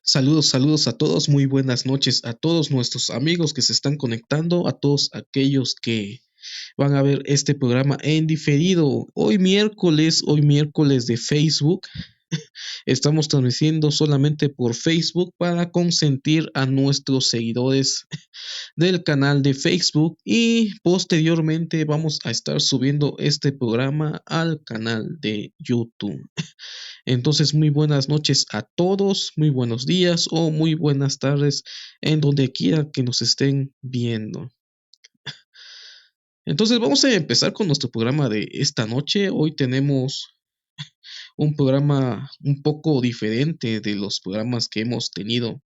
Saludos, saludos a todos, muy buenas noches a todos nuestros amigos que se están conectando, a todos aquellos que van a ver este programa en diferido. Hoy miércoles de Facebook, estamos transmitiendo solamente por Facebook para consentir a nuestros seguidores del canal de Facebook y posteriormente vamos a estar subiendo este programa al canal de YouTube. Entonces, muy buenas noches a todos, muy buenos días o muy buenas tardes en donde quiera que nos estén viendo. Entonces, vamos a empezar con nuestro programa de esta noche. Hoy tenemos un programa un poco diferente de los programas que hemos tenido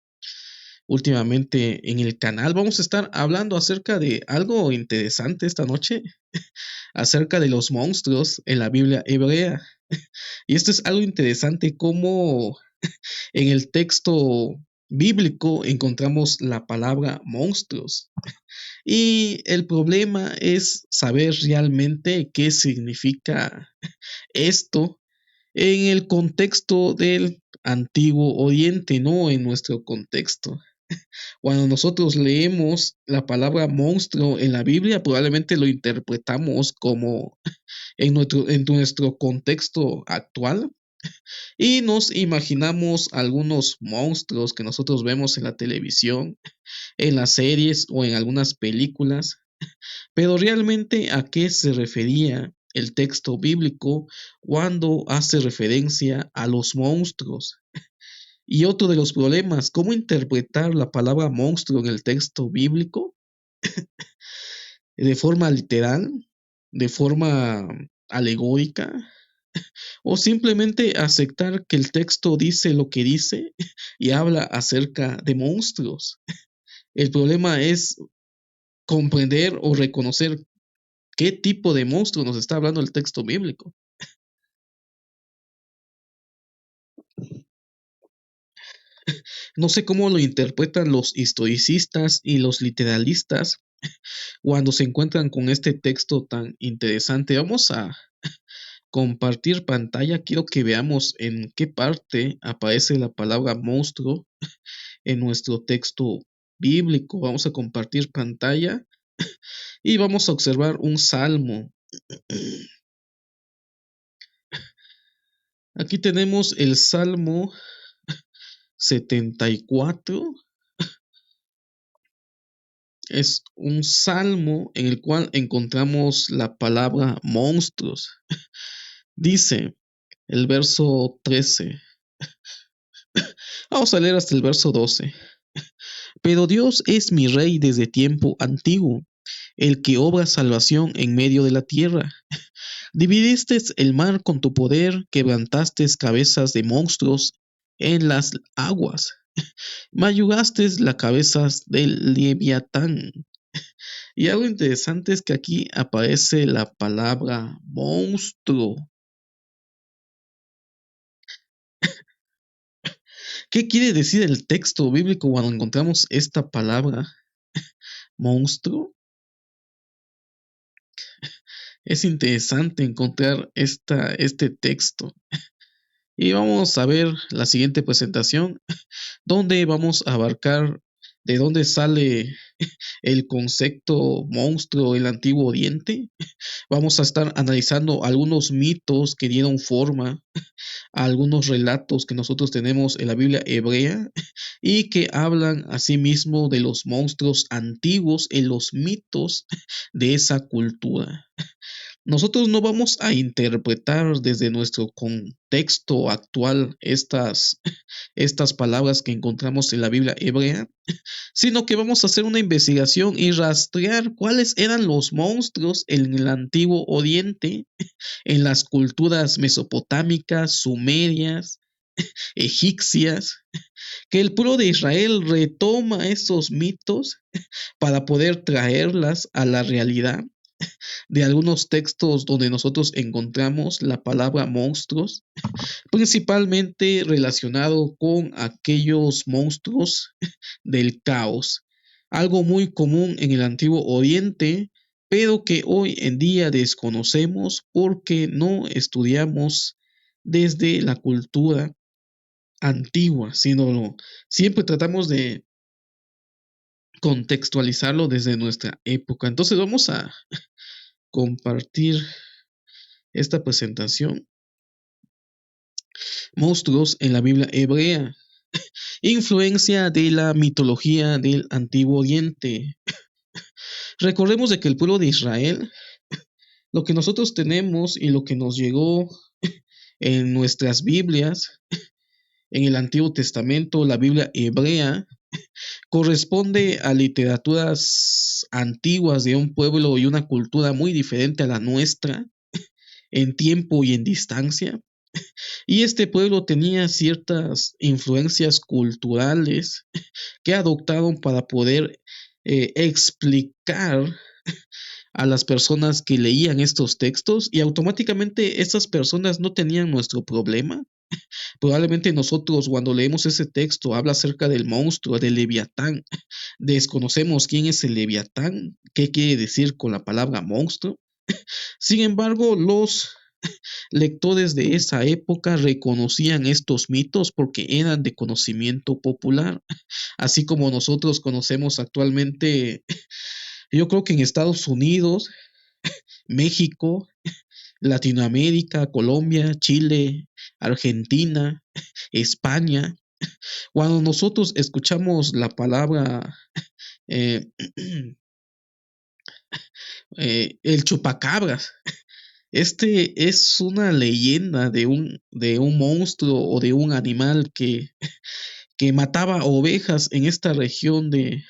últimamente en el canal. Vamos a estar hablando acerca de algo interesante esta noche, acerca de los monstruos en la Biblia hebrea. Y esto es algo interesante como en el texto bíblico encontramos la palabra monstruos y el problema es saber realmente qué significa esto en el contexto del Antiguo Oriente, no en nuestro contexto. Cuando nosotros leemos la palabra monstruo en la Biblia, probablemente lo interpretamos como en nuestro contexto actual, y nos imaginamos algunos monstruos que nosotros vemos en la televisión, en las series o en algunas películas, pero realmente ¿a qué se refería el texto bíblico cuando hace referencia a los monstruos? Y otro de los problemas, ¿cómo interpretar la palabra monstruo en el texto bíblico? ¿De forma literal? ¿De forma alegórica? ¿O simplemente aceptar que el texto dice lo que dice y habla acerca de monstruos? El problema es comprender o reconocer qué tipo de monstruo nos está hablando el texto bíblico. No sé cómo lo interpretan los historicistas y los literalistas cuando se encuentran con este texto tan interesante. Vamos a compartir pantalla. Quiero que veamos en qué parte aparece la palabra monstruo en nuestro texto bíblico. Vamos a compartir pantalla y vamos a observar un salmo. Aquí tenemos el Salmo 74. Es un salmo en el cual encontramos la palabra monstruos. Dice el verso 13. Vamos a leer hasta el verso 12. Pero Dios es mi rey desde tiempo antiguo, el que obra salvación en medio de la tierra. Dividiste el mar con tu poder, quebrantaste cabezas de monstruos en las aguas. Mayugaste la cabeza del Leviatán. Y algo interesante es que aquí aparece la palabra monstruo. ¿Qué quiere decir el texto bíblico cuando encontramos esta palabra monstruo? Es interesante encontrar este texto. Y vamos a ver la siguiente presentación, donde vamos a abarcar de dónde sale el concepto monstruo en el Antiguo Oriente. Vamos a estar analizando algunos mitos que dieron forma a algunos relatos que nosotros tenemos en la Biblia hebrea y que hablan asimismo de los monstruos antiguos en los mitos de esa cultura. Nosotros no vamos a interpretar desde nuestro contexto actual estas palabras que encontramos en la Biblia hebrea, sino que vamos a hacer una investigación y rastrear cuáles eran los monstruos en el antiguo Oriente, en las culturas mesopotámicas, sumerias, egipcias, que el pueblo de Israel retoma esos mitos para poder traerlas a la realidad de algunos textos donde nosotros encontramos la palabra monstruos, principalmente relacionado con aquellos monstruos del caos, algo muy común en el Antiguo Oriente, pero que hoy en día desconocemos porque no estudiamos desde la cultura antigua, sino siempre tratamos de contextualizarlo desde nuestra época. Entonces vamos a compartir esta presentación. Monstruos en la Biblia hebrea. Influencia de la mitología del Antiguo Oriente. Recordemos de que el pueblo de Israel, lo que nosotros tenemos y lo que nos llegó en nuestras Biblias, en el Antiguo Testamento, la Biblia hebrea, corresponde a literaturas antiguas de un pueblo y una cultura muy diferente a la nuestra en tiempo y en distancia. Y este pueblo tenía ciertas influencias culturales que adoptaron para poder explicar a las personas que leían estos textos, y automáticamente estas personas no tenían nuestro problema. Probablemente nosotros cuando leemos ese texto habla acerca del monstruo, del Leviatán, desconocemos quién es el Leviatán, qué quiere decir con la palabra monstruo. Sin embargo, los lectores de esa época reconocían estos mitos porque eran de conocimiento popular, así como nosotros conocemos actualmente. Yo creo que en Estados Unidos, México, Latinoamérica, Colombia, Chile, Argentina, España, cuando nosotros escuchamos la palabra eh, el chupacabras, este es una leyenda de un monstruo o de un animal que mataba ovejas en esta región de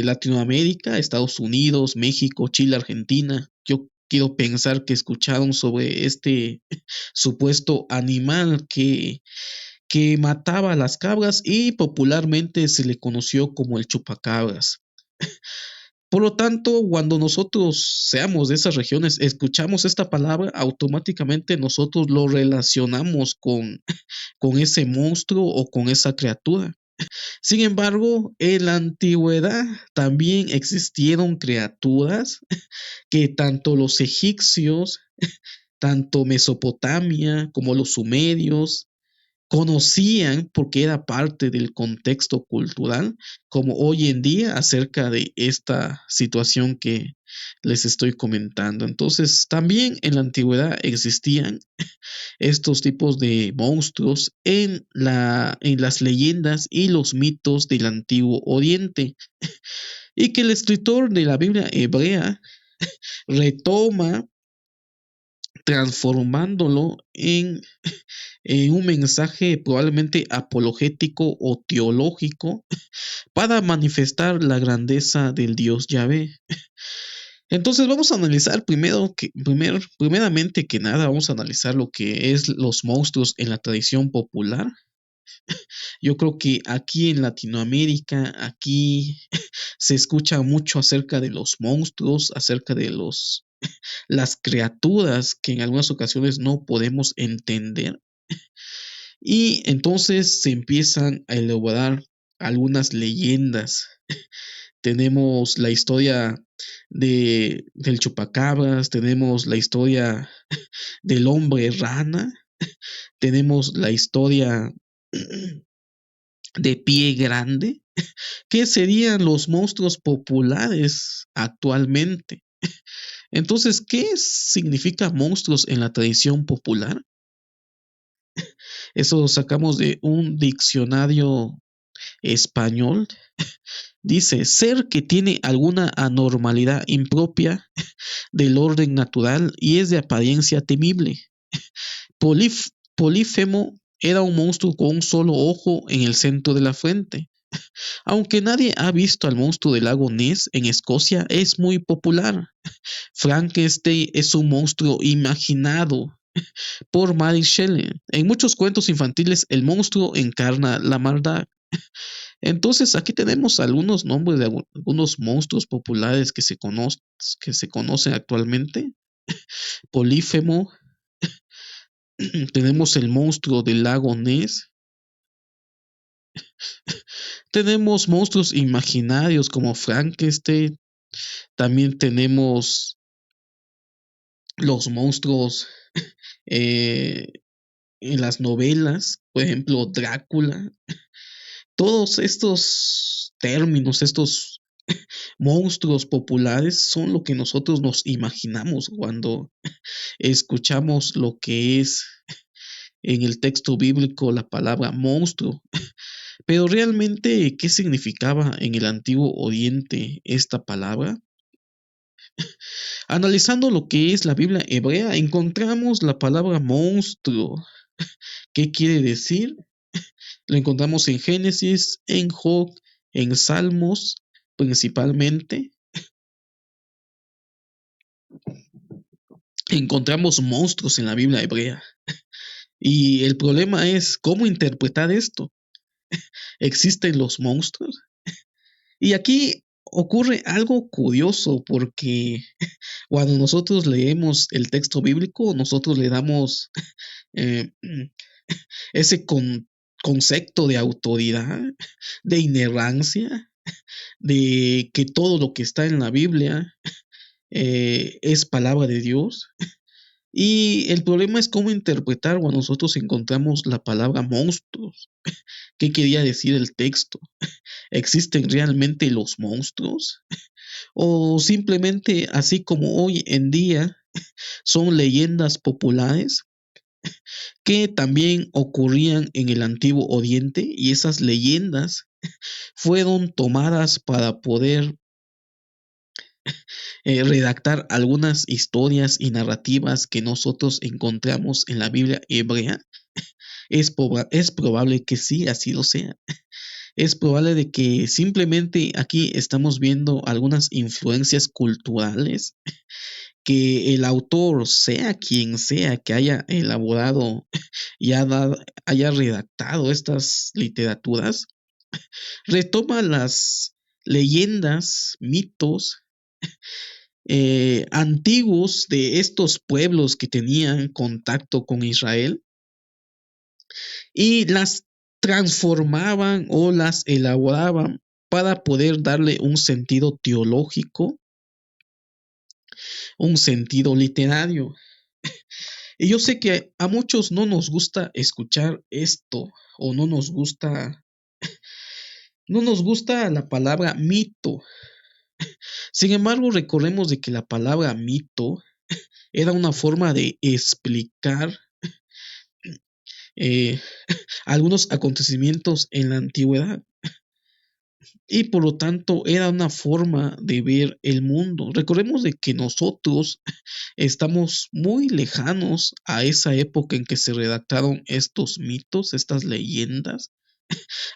Latinoamérica, Estados Unidos, México, Chile, Argentina. Yo quiero pensar que escucharon sobre este supuesto animal que mataba a las cabras y popularmente se le conoció como el chupacabras. Por lo tanto, cuando nosotros seamos de esas regiones, escuchamos esta palabra, automáticamente nosotros lo relacionamos con ese monstruo o con esa criatura. Sin embargo, en la antigüedad también existieron criaturas que tanto los egipcios, tanto Mesopotamia como los sumerios conocían porque era parte del contexto cultural, como hoy en día acerca de esta situación que les estoy comentando. Entonces, también en la antigüedad existían estos tipos de monstruos en las leyendas y los mitos del Antiguo Oriente, y que el escritor de la Biblia hebrea retoma transformándolo en un mensaje probablemente apologético o teológico para manifestar la grandeza del Dios Yahvé. Entonces vamos a analizar primeramente que nada, vamos a analizar lo que es los monstruos en la tradición popular. Yo creo que aquí en Latinoamérica, aquí se escucha mucho acerca de los monstruos, acerca de las criaturas que en algunas ocasiones no podemos entender. Y entonces se empiezan a elaborar algunas leyendas. Tenemos la historia del chupacabras, tenemos la historia del hombre rana, tenemos la historia de pie grande, que serían los monstruos populares actualmente. Entonces, ¿qué significa monstruos en la tradición popular? Eso lo sacamos de un diccionario español. Dice, ser que tiene alguna anormalidad impropia del orden natural y es de apariencia temible. Polífemo era un monstruo con un solo ojo en el centro de la frente. Aunque nadie ha visto al monstruo del lago Ness en Escocia, es muy popular. Frankenstein es un monstruo imaginado por Mary Shelley. En muchos cuentos infantiles, el monstruo encarna la maldad. Entonces, aquí tenemos algunos nombres de algunos monstruos populares que se conocen actualmente. Polífemo, tenemos el monstruo del lago Ness, tenemos monstruos imaginarios como Frankenstein, también tenemos los monstruos eh, en las novelas. por ejemplo, Drácula, todos estos términos, estos monstruos populares son lo que nosotros nos imaginamos cuando escuchamos lo que es en el texto bíblico la palabra monstruo. Pero realmente, ¿qué significaba en el antiguo Oriente esta palabra? Analizando lo que es la Biblia hebrea, encontramos la palabra monstruo. ¿Qué quiere decir? Lo encontramos en Génesis, en Job, en Salmos, principalmente. Encontramos monstruos en la Biblia hebrea. Y el problema es cómo interpretar esto. ¿Existen los monstruos? Y aquí ocurre algo curioso porque cuando nosotros leemos el texto bíblico, nosotros le damos eh, ese concepto de autoridad, de inerrancia, de que todo lo que está en la Biblia es palabra de Dios. Y el problema es cómo interpretar cuando nosotros encontramos la palabra monstruos. ¿Qué quería decir el texto? ¿Existen realmente los monstruos? ¿O simplemente, así como hoy en día, son leyendas populares que también ocurrían en el antiguo Oriente y esas leyendas fueron tomadas para poder redactar algunas historias y narrativas que nosotros encontramos en la Biblia hebrea? Es probable que sí, así lo sea. Es probable de que simplemente aquí estamos viendo algunas influencias culturales que el autor, sea quien sea que haya elaborado y haya redactado estas literaturas, retoma las leyendas, mitos antiguos de estos pueblos que tenían contacto con Israel y las transformaban o las elaboraban para poder darle un sentido teológico, un sentido literario. Y yo sé que a muchos no nos gusta escuchar esto o no nos gusta la palabra mito. Sin embargo, recordemos de que la palabra mito era una forma de explicar eh, algunos acontecimientos en la antigüedad y por lo tanto era una forma de ver el mundo. Recordemos de que nosotros estamos muy lejanos a esa época en que se redactaron estos mitos, estas leyendas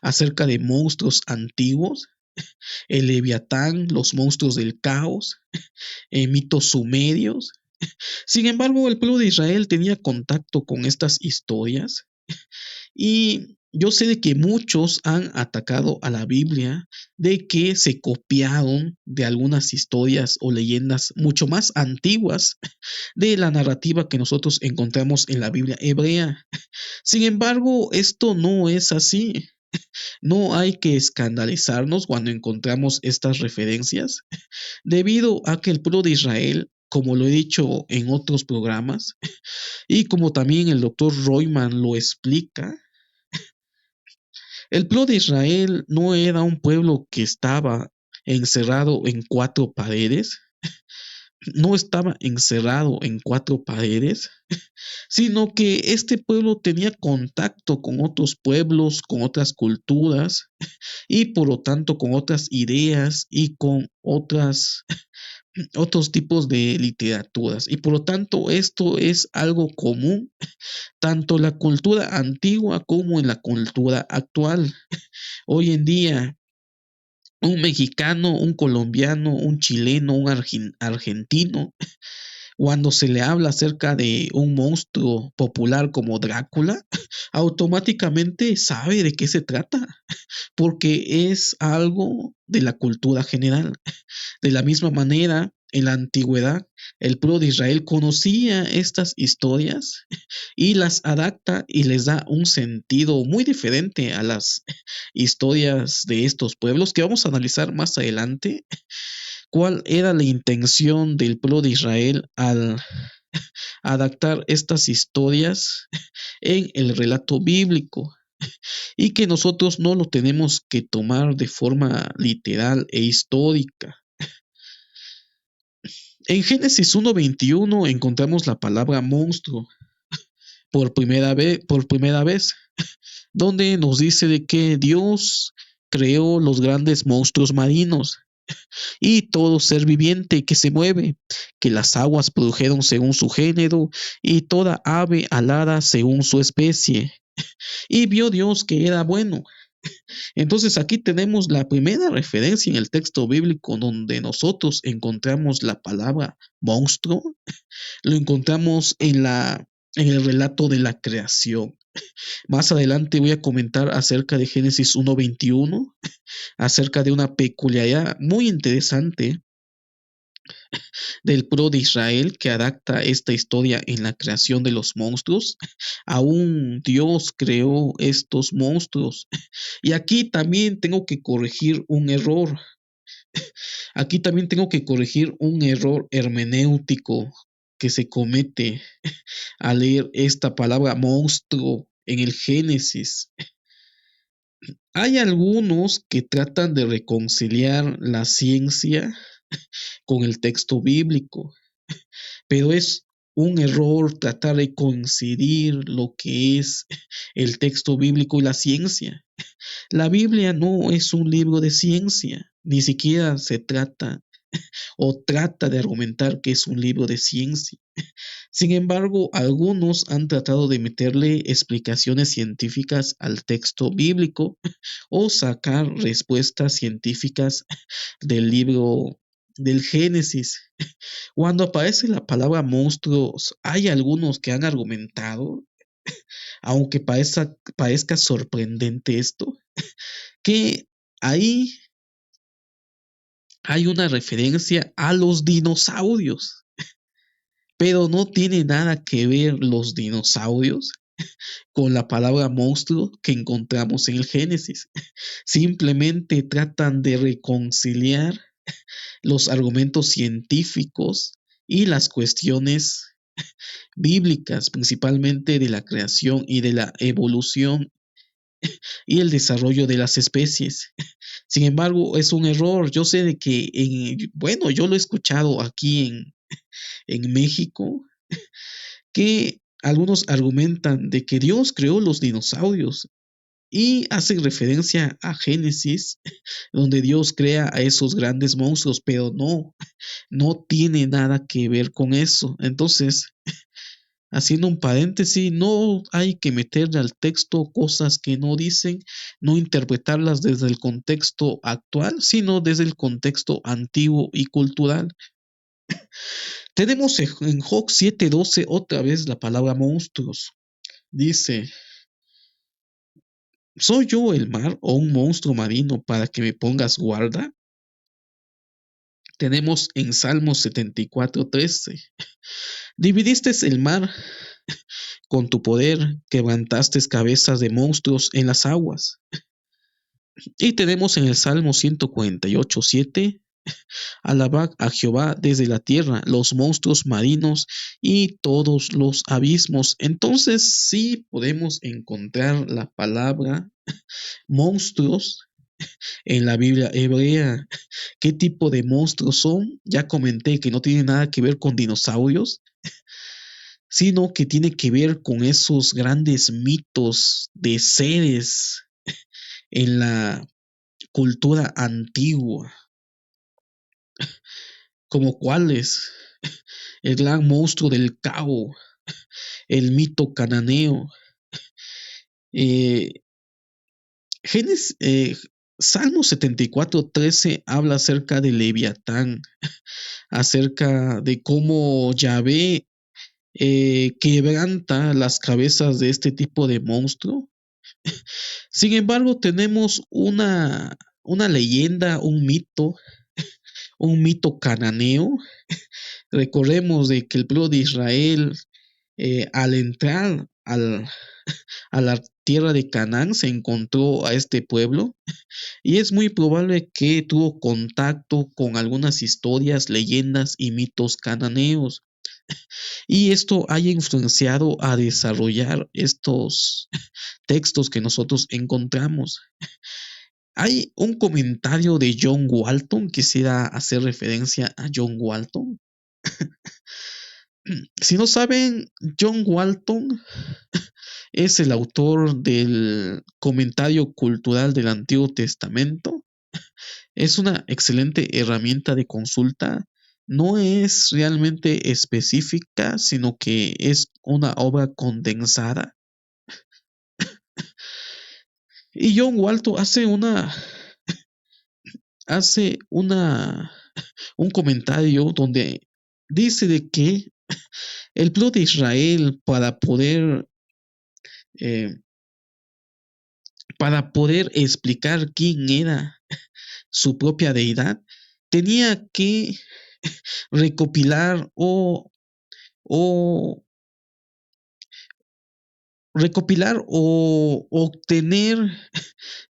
acerca de monstruos antiguos, el Leviatán, los monstruos del caos, mitos sumerios. Sin embargo, el pueblo de Israel tenía contacto con estas historias y yo sé de que muchos han atacado a la Biblia, de que se copiaron de algunas historias o leyendas mucho más antiguas de la narrativa que nosotros encontramos en la Biblia hebrea. Sin embargo, esto no es así. No hay que escandalizarnos cuando encontramos estas referencias, debido a que el pueblo de Israel, como lo he dicho en otros programas, y como también el doctor Royman lo explica, el pueblo de Israel no era un pueblo que estaba encerrado en cuatro paredes, no estaba encerrado en cuatro paredes, sino que este pueblo tenía contacto con otros pueblos, con otras culturas y por lo tanto con otras ideas y con otros tipos de literaturas. Y por lo tanto esto es algo común tanto en la cultura antigua como en la cultura actual. Hoy en día, un mexicano, un colombiano, un chileno, un argentino, cuando se le habla acerca de un monstruo popular como Drácula, automáticamente sabe de qué se trata, porque es algo de la cultura general. De la misma manera, en la antigüedad, el pueblo de Israel conocía estas historias y las adapta y les da un sentido muy diferente a las historias de estos pueblos que vamos a analizar más adelante. ¿Cuál era la intención del pueblo de Israel al adaptar estas historias en el relato bíblico y que nosotros no lo tenemos que tomar de forma literal e histórica. En Génesis 1:21 encontramos la palabra monstruo por primera vez, donde nos dice de que Dios creó los grandes monstruos marinos y todo ser viviente que se mueve, que las aguas produjeron según su género y toda ave alada según su especie. Y vio Dios que era bueno. Entonces aquí tenemos la primera referencia en el texto bíblico donde nosotros encontramos la palabra monstruo. Lo encontramos en el relato de la creación. Más adelante voy a comentar acerca de Génesis 1:21, acerca de una peculiaridad muy interesante del pueblo de Israel que adapta esta historia en la creación de los monstruos. Aún Dios creó estos monstruos. Y aquí también tengo que corregir un error. Aquí también tengo que corregir un error hermenéutico que se comete al leer esta palabra monstruo en el Génesis. Hay algunos que tratan de reconciliar la ciencia con el texto bíblico, pero es un error tratar de coincidir lo que es el texto bíblico y la ciencia. La Biblia no es un libro de ciencia, ni siquiera se trata o trata de argumentar que es un libro de ciencia. Sin embargo, algunos han tratado de meterle explicaciones científicas al texto bíblico o sacar respuestas científicas del libro del Génesis. Cuando aparece la palabra monstruos, hay algunos que han argumentado, aunque parezca sorprendente esto, que ahí hay una referencia a los dinosaurios, pero no tiene nada que ver los dinosaurios con la palabra monstruo que encontramos en el Génesis. Simplemente tratan de reconciliar los argumentos científicos y las cuestiones bíblicas, principalmente de la creación y de la evolución y el desarrollo de las especies. Sin embargo, es un error. Yo sé de que, bueno, yo lo he escuchado aquí en México, que algunos argumentan de que Dios creó los dinosaurios y hacen referencia a Génesis, donde Dios crea a esos grandes monstruos, pero no tiene nada que ver con eso. Entonces, haciendo un paréntesis, no hay que meterle al texto cosas que no dicen, no interpretarlas desde el contexto actual, sino desde el contexto antiguo y cultural. Tenemos en Job 7:12 otra vez la palabra monstruos. Dice, ¿soy yo el mar o un monstruo marino para que me pongas guarda? Tenemos en Salmos 74:13, dividiste el mar con tu poder, quebrantaste cabezas de monstruos en las aguas. Y tenemos en el Salmo 148:7, alabad a Jehová desde la tierra, los monstruos marinos y todos los abismos. Entonces sí podemos encontrar la palabra monstruos en la Biblia hebrea. ¿Qué tipo de monstruos son? Ya comenté que no tiene nada que ver con dinosaurios, sino que tiene que ver con esos grandes mitos de seres en la cultura antigua, como cuáles: el gran monstruo del Cabo, el mito cananeo. Eh, Génesis, Salmo 74:13 habla acerca de Leviatán, acerca de cómo Yahvé quebranta las cabezas de este tipo de monstruo. Sin embargo, tenemos una leyenda, un mito cananeo. Recordemos de que el pueblo de Israel, al entrar a la tierra de Canaán, se encontró a este pueblo y es muy probable que tuvo contacto con algunas historias, leyendas y mitos cananeos. y esto haya influenciado a desarrollar estos textos que nosotros encontramos. Hay un comentario de John Walton, quisiera hacer referencia a John Walton. Si no saben, John Walton es el autor del comentario cultural del Antiguo Testamento. Es una excelente herramienta de consulta. No es realmente específica, sino que es una obra condensada. Y John Walton hace un comentario donde dice de que el pueblo de Israel eh, para poder explicar quién era su propia deidad, tenía que recopilar o o obtener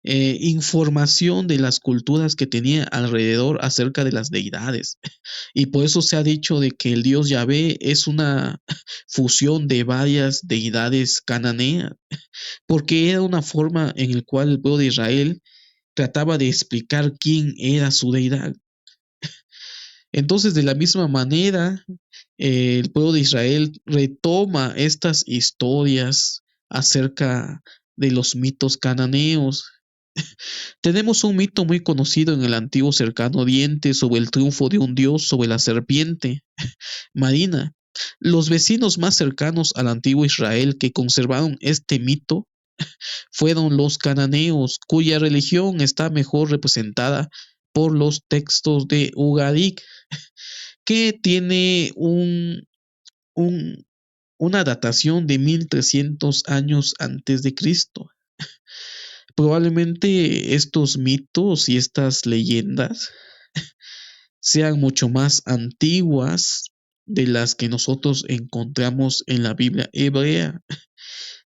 información de las culturas que tenía alrededor acerca de las deidades. Y por eso se ha dicho de que el dios Yahvé es una fusión de varias deidades cananeas, porque era una forma en la cual el pueblo de Israel trataba de explicar quién era su deidad. Entonces, de la misma manera, el pueblo de Israel retoma estas historias acerca de los mitos cananeos. Tenemos un mito muy conocido en el antiguo cercano oriente sobre el triunfo de un dios sobre la serpiente marina. Los vecinos más cercanos al antiguo Israel que conservaron este mito fueron los cananeos, cuya religión está mejor representada por los textos de Ugarit, que tiene un- una datación de 1300 años antes de Cristo. Probablemente estos mitos y estas leyendas sean mucho más antiguas de las que nosotros encontramos en la Biblia hebrea,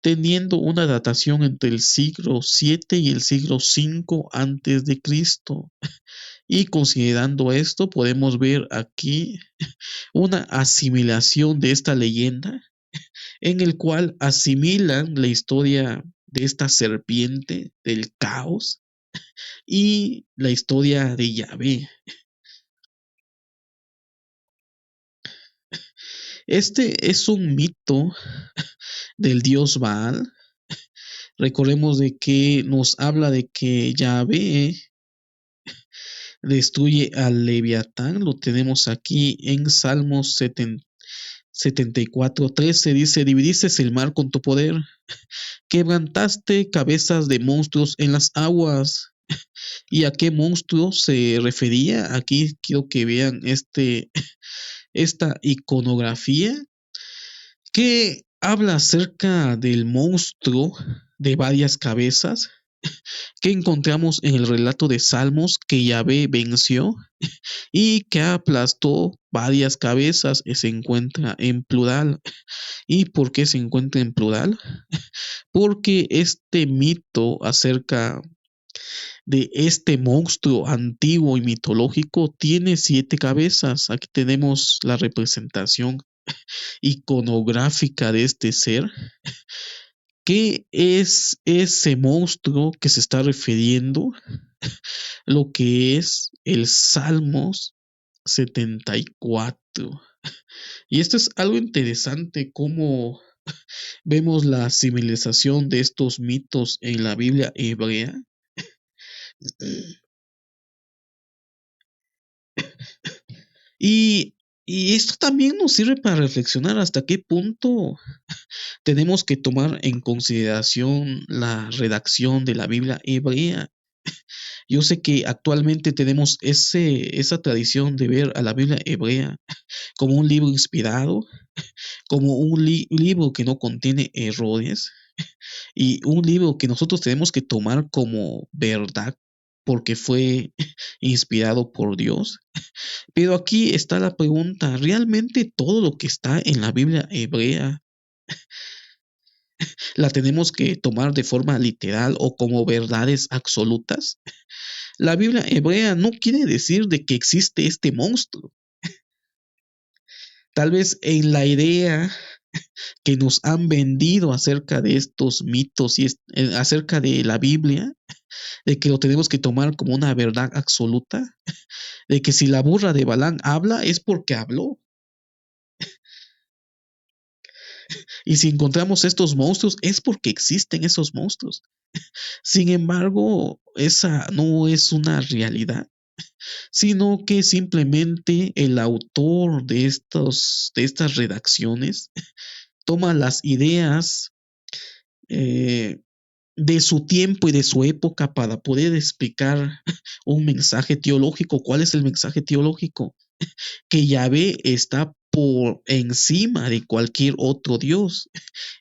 teniendo una datación entre el siglo VII y el siglo V antes de Cristo. Y considerando esto, podemos ver aquí una asimilación de esta leyenda en el cual asimilan la historia de esta serpiente del caos y la historia de Yahvé. Este es un mito del dios Baal. Recordemos de que nos habla de que Yahvé destruye al Leviatán. Lo tenemos aquí en Salmos 74:13. Dice: dividiste el mar con tu poder, quebrantaste cabezas de monstruos en las aguas. ¿Y a qué monstruo se refería? Aquí quiero que vean esta iconografía que habla acerca del monstruo de varias cabezas que encontramos en el relato de Salmos que Yahvé venció y que aplastó varias cabezas y se encuentra en plural. ¿Y por qué se encuentra en plural? Porque este mito acerca de este monstruo antiguo y mitológico tiene 7 cabezas. Aquí tenemos la representación iconográfica de este ser. ¿Qué es ese monstruo que se está refiriendo? Lo que es el Salmos 74. Y esto es algo interesante, cómo vemos la civilización de estos mitos en la Biblia hebrea. Y, y esto también nos sirve para reflexionar hasta qué punto tenemos que tomar en consideración la redacción de la Biblia hebrea. Yo sé que actualmente tenemos esa tradición de ver a la Biblia hebrea como un libro inspirado, como un libro que no contiene errores y un libro que nosotros tenemos que tomar como verdad porque fue inspirado por Dios. Pero aquí está la pregunta: ¿realmente todo lo que está en la Biblia hebrea la tenemos que tomar de forma literal o como verdades absolutas? La Biblia hebrea no quiere decir de que existe este monstruo. Tal vez en la idea que nos han vendido acerca de estos mitos y acerca de la Biblia, de que lo tenemos que tomar como una verdad absoluta, de que si la burra de Balán habla es porque habló. Y si encontramos estos monstruos es porque existen esos monstruos. Sin embargo, esa no es una realidad, sino que simplemente el autor de estas redacciones toma las ideas eh, de su tiempo y de su época para poder explicar un mensaje teológico. ¿Cuál es el mensaje teológico? Que Yahvé está por encima de cualquier otro Dios.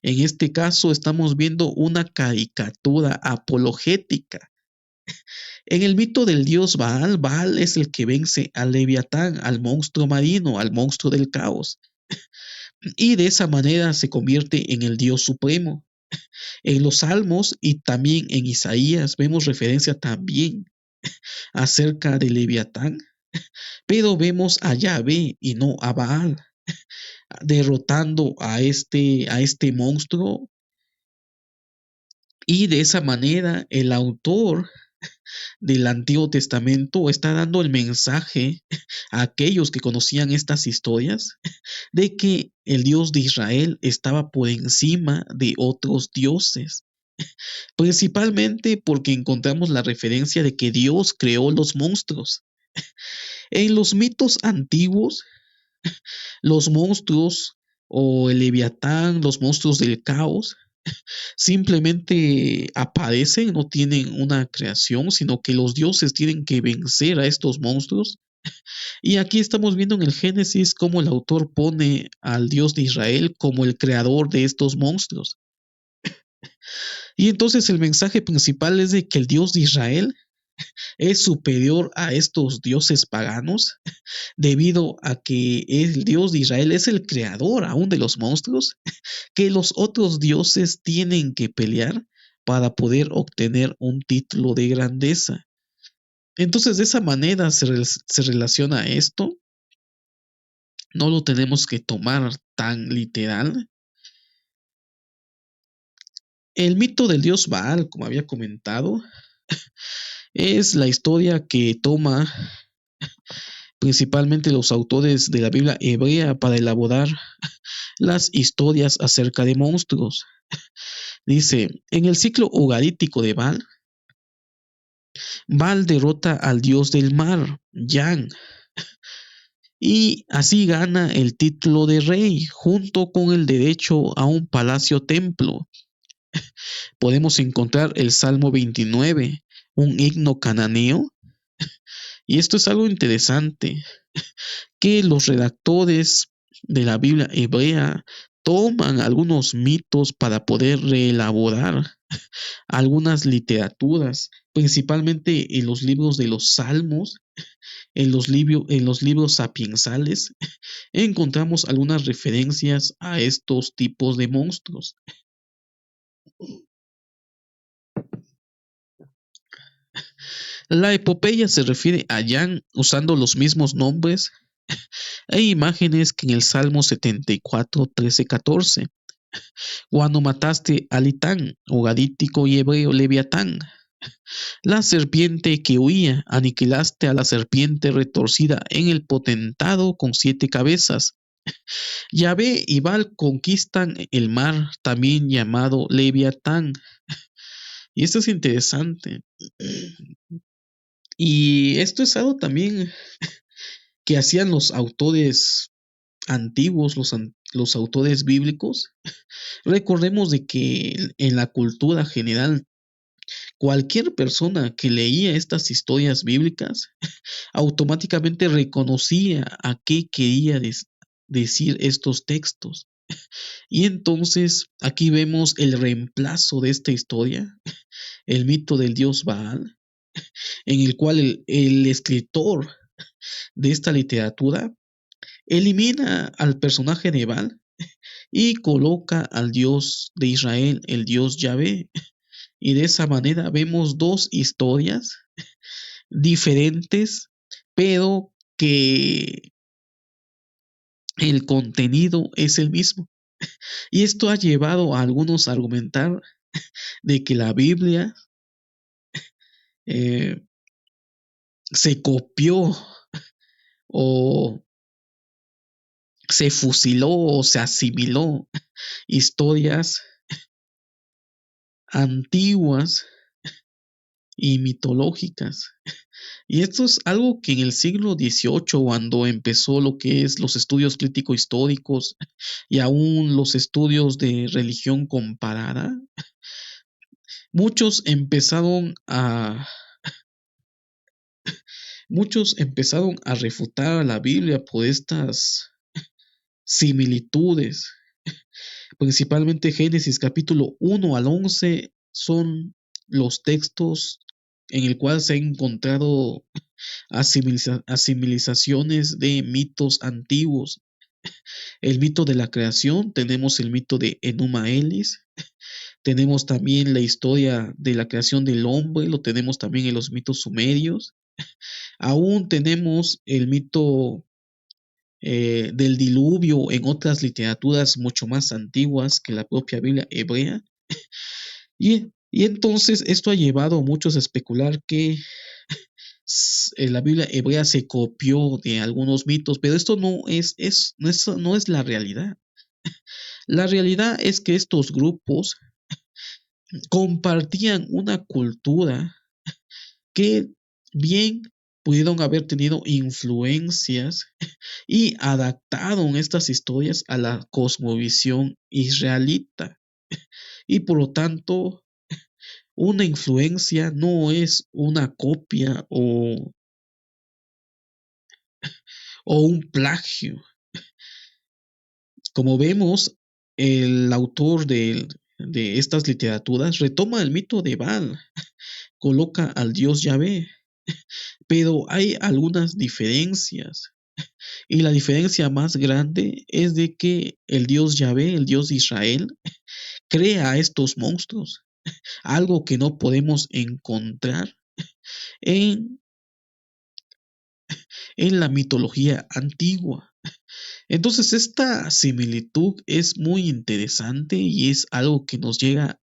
En este caso estamos viendo una caricatura apologética. En el mito del dios Baal, Baal es el que vence al Leviatán, al monstruo marino, al monstruo del caos, y de esa manera se convierte en el Dios supremo. En los Salmos y también en Isaías vemos referencia también acerca de Leviatán, pero vemos a Yahvé y no a Baal, derrotando a este monstruo, y de esa manera el autor del Antiguo Testamento está dando el mensaje a aquellos que conocían estas historias de que el Dios de Israel estaba por encima de otros dioses, principalmente porque encontramos la referencia de que Dios creó los monstruos. En los mitos antiguos, los monstruos o el Leviatán, los monstruos del caos, simplemente aparecen, no tienen una creación, sino que los dioses tienen que vencer a estos monstruos. Y aquí estamos viendo en el Génesis cómo el autor pone al Dios de Israel como el creador de estos monstruos. Y entonces el mensaje principal es de que el Dios de Israel es superior a estos dioses paganos, debido a que el Dios de Israel es el creador aún de los monstruos, que los otros dioses tienen que pelear para poder obtener un título de grandeza. Entonces, de esa manera se relaciona esto. No lo tenemos que tomar tan literal. El mito del dios Baal, como había comentado, es la historia que toma principalmente los autores de la Biblia hebrea para elaborar las historias acerca de monstruos. Dice, en el ciclo ugarítico de Baal, Baal derrota al dios del mar, Yan, y así gana el título de rey junto con el derecho a un palacio templo. Podemos encontrar el Salmo 29, un himno cananeo, y esto es algo interesante, que los redactores de la Biblia hebrea toman algunos mitos para poder reelaborar algunas literaturas, principalmente en los libros de los Salmos, en los libros sapiensales, encontramos algunas referencias a estos tipos de monstruos. La epopeya se refiere a Yan usando los mismos nombres e imágenes que en el Salmo 74, 13, 14. Cuando mataste a Litán, Ugarítico y hebreo Leviatán, la serpiente que huía, aniquilaste a la serpiente retorcida en el potentado con 7 cabezas. Yahvé y Baal conquistan el mar, también llamado Leviatán. Y esto es interesante. Y esto es algo también que hacían los autores antiguos, los autores bíblicos. Recordemos de que en la cultura general, cualquier persona que leía estas historias bíblicas automáticamente reconocía a qué quería decir estos textos. Y entonces aquí vemos el reemplazo de esta historia, el mito del dios Baal, en el cual el escritor de esta literatura elimina al personaje de Baal y coloca al Dios de Israel, el Dios Yahvé. Y de esa manera vemos dos historias diferentes, pero que el contenido es el mismo. Y esto ha llevado a algunos a argumentar de que la Biblia eh, se copió o se fusiló o se asimiló historias antiguas y mitológicas. Y esto es algo que en el siglo XVIII, cuando empezó lo que es los estudios crítico-históricos y aún los estudios de religión comparada, muchos empezaron a muchos empezaron a refutar a la Biblia por estas similitudes. Principalmente Génesis capítulo 1 al 11 son los textos en el cual se han encontrado asimilizaciones de mitos antiguos. El mito de la creación, tenemos el mito de Enuma Elis, tenemos también la historia de la creación del hombre, lo tenemos también en los mitos sumerios. Aún tenemos el mito del diluvio en otras literaturas mucho más antiguas que la propia Biblia hebrea. Y entonces esto ha llevado a muchos a especular que la Biblia hebrea se copió de algunos mitos, pero esto no es la realidad. La realidad es que estos grupos compartían una cultura que bien pudieron haber tenido influencias y adaptaron estas historias a la cosmovisión israelita. Y por lo tanto, una influencia no es una copia o un plagio. Como vemos, el autor de estas literaturas retoma el mito de Baal, coloca al dios Yahvé, pero hay algunas diferencias. Y la diferencia más grande es de que el dios Yahvé, el dios de Israel, crea a estos monstruos, algo que no podemos encontrar en, en la mitología antigua. Entonces esta similitud es muy interesante y es algo que nos llega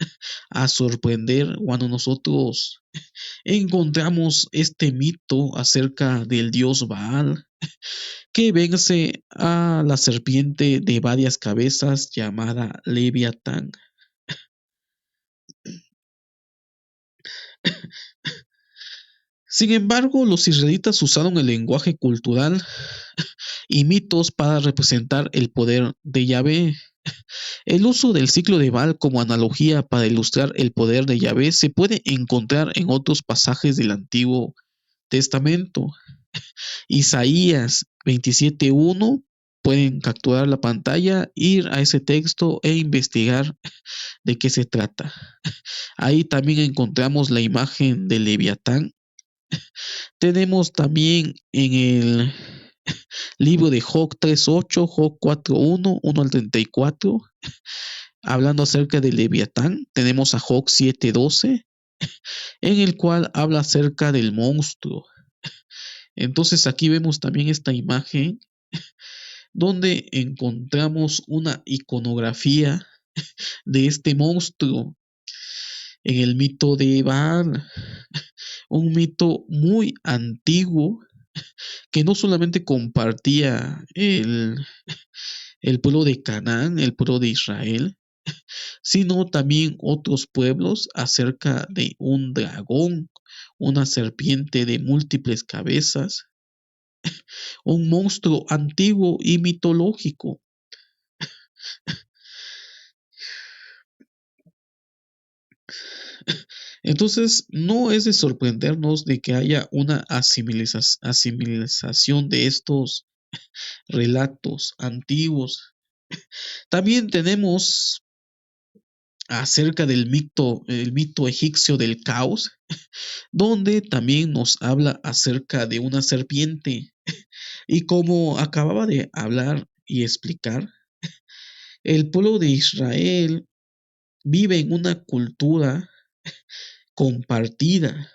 a sorprender cuando nosotros encontramos este mito acerca del dios Baal que vence a la serpiente de varias cabezas llamada Leviatán. Sin embargo, los israelitas usaron el lenguaje cultural y mitos para representar el poder de Yahvé. El uso del ciclo de Baal como analogía para ilustrar el poder de Yahvé se puede encontrar en otros pasajes del Antiguo Testamento. Isaías 27:1, pueden capturar la pantalla, ir a ese texto e investigar de qué se trata. Ahí también encontramos la imagen de Leviatán. Tenemos también en el libro de Job 3:8, Job 4:1, 1 al 34, hablando acerca de Leviatán. Tenemos a Job 7:12, en el cual habla acerca del monstruo. Entonces aquí vemos también esta imagen donde encontramos una iconografía de este monstruo en el mito de Baal, un mito muy antiguo que no solamente compartía el pueblo de Canaán, el pueblo de Israel, sino también otros pueblos acerca de un dragón, una serpiente de múltiples cabezas, un monstruo antiguo y mitológico. Entonces, no es de sorprendernos de que haya una asimilización de estos relatos antiguos. También tenemos acerca del el mito egipcio del caos, donde también nos habla acerca de una serpiente. Y como acababa de hablar y explicar, el pueblo de Israel vive en una cultura compartida.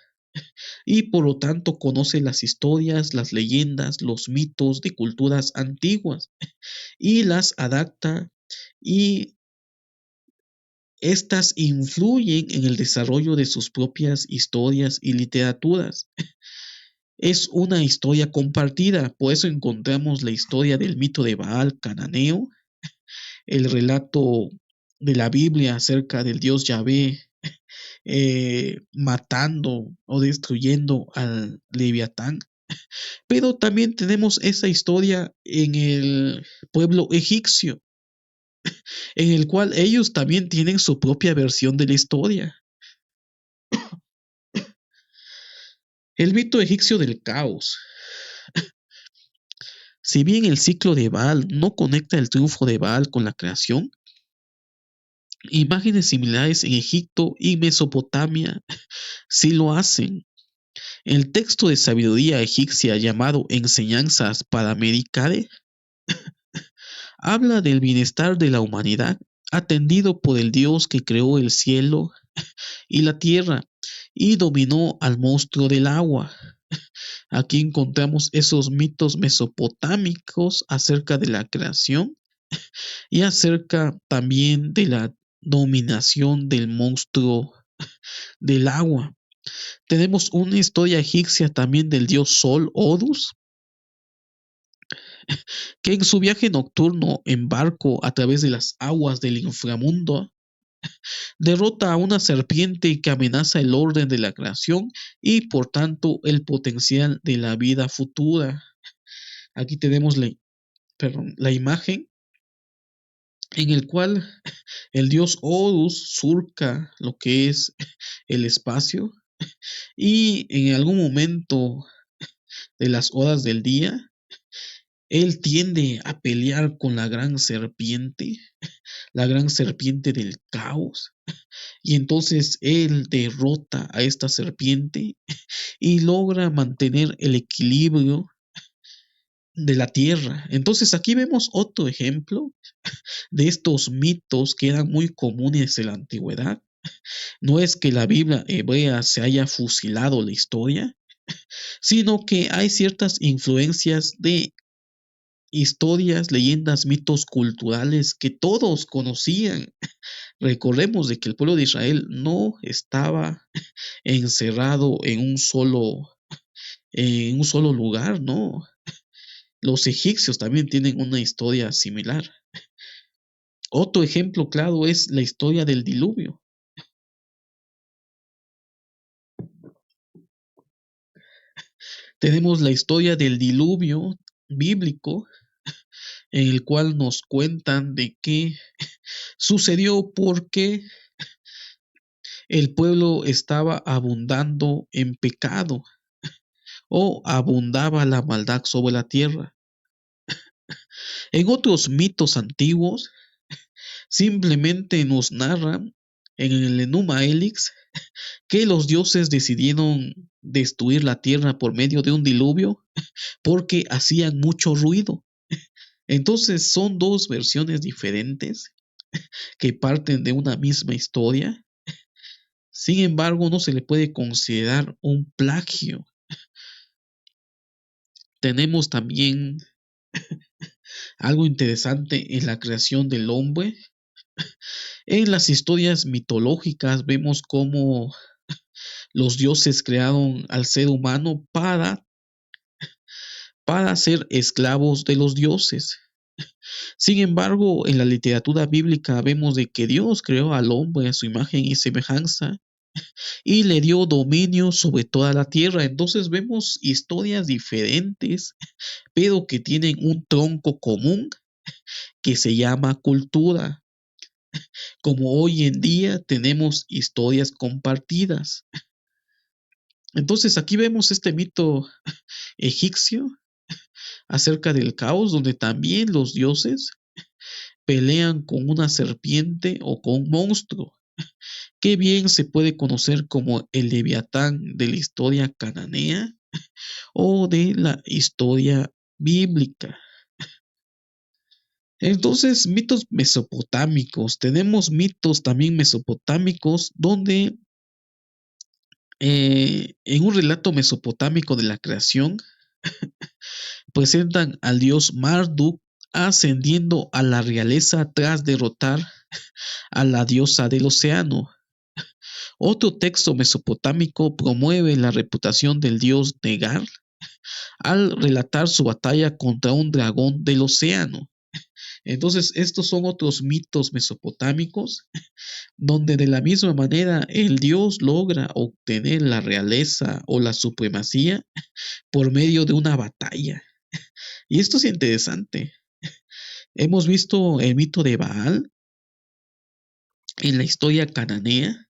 y por lo tanto conoce las historias, las leyendas, los mitos de culturas antiguas y las adapta, y estas influyen en el desarrollo de sus propias historias y literaturas. Es una historia compartida, por eso encontramos la historia del mito de Baal cananeo, el relato de la Biblia acerca del dios Yahvé matando o destruyendo al Leviatán. Pero también tenemos esa historia en el pueblo egipcio, en el cual ellos también tienen su propia versión de la historia. El mito egipcio del caos. Si bien el ciclo de Baal no conecta el triunfo de Baal con la creación, imágenes similares en Egipto y Mesopotamia sí lo hacen. El texto de sabiduría egipcia llamado Enseñanzas para Mercade habla del bienestar de la humanidad atendido por el Dios que creó el cielo y la tierra y dominó al monstruo del agua. Aquí encontramos esos mitos mesopotámicos acerca de la creación y acerca también de la dominación del monstruo del agua. Tenemos una historia egipcia también del dios Sol, Horus, que en su viaje nocturno en barco a través de las aguas del inframundo derrota a una serpiente que amenaza el orden de la creación y por tanto el potencial de la vida futura. Aquí tenemos la imagen en el cual el dios Horus surca lo que es el espacio y en algún momento de las horas del día él tiende a pelear con la gran serpiente del caos, y entonces él derrota a esta serpiente y logra mantener el equilibrio de la tierra. Entonces aquí vemos otro ejemplo de estos mitos que eran muy comunes en la antigüedad. No es que la Biblia hebrea se haya fusilado la historia, sino que hay ciertas influencias de historias, leyendas, mitos culturales que todos conocían. Recordemos de que el pueblo de Israel no estaba encerrado en un solo lugar, no. Los egipcios también tienen una historia similar. Otro ejemplo claro es la historia del diluvio. Tenemos la historia del diluvio bíblico, en el cual nos cuentan de qué sucedió porque el pueblo estaba abundando en pecado o abundaba la maldad sobre la tierra. En otros mitos antiguos, simplemente nos narran en el Enuma Elix que los dioses decidieron destruir la tierra por medio de un diluvio porque hacían mucho ruido. Entonces son dos versiones diferentes que parten de una misma historia. Sin embargo, no se le puede considerar un plagio. Tenemos también algo interesante en la creación del hombre. En las historias mitológicas vemos cómo los dioses crearon al ser humano para ser esclavos de los dioses. Sin embargo, en la literatura bíblica vemos de que Dios creó al hombre a su imagen y semejanza y le dio dominio sobre toda la tierra. Entonces vemos historias diferentes, pero que tienen un tronco común que se llama cultura. Como hoy en día tenemos historias compartidas. Entonces aquí vemos este mito egipcio acerca del caos, donde también los dioses pelean con una serpiente o con un monstruo, que bien se puede conocer como el Leviatán de la historia cananea o de la historia bíblica. Entonces, mitos mesopotámicos. Tenemos mitos también mesopotámicos donde En un relato mesopotámico de la creación, presentan al dios Marduk ascendiendo a la realeza tras derrotar a la diosa del océano. Otro texto mesopotámico promueve la reputación del dios Negar al relatar su batalla contra un dragón del océano. Entonces, estos son otros mitos mesopotámicos donde de la misma manera el dios logra obtener la realeza o la supremacía por medio de una batalla. Y esto es interesante. Hemos visto el mito de Baal en la historia cananea,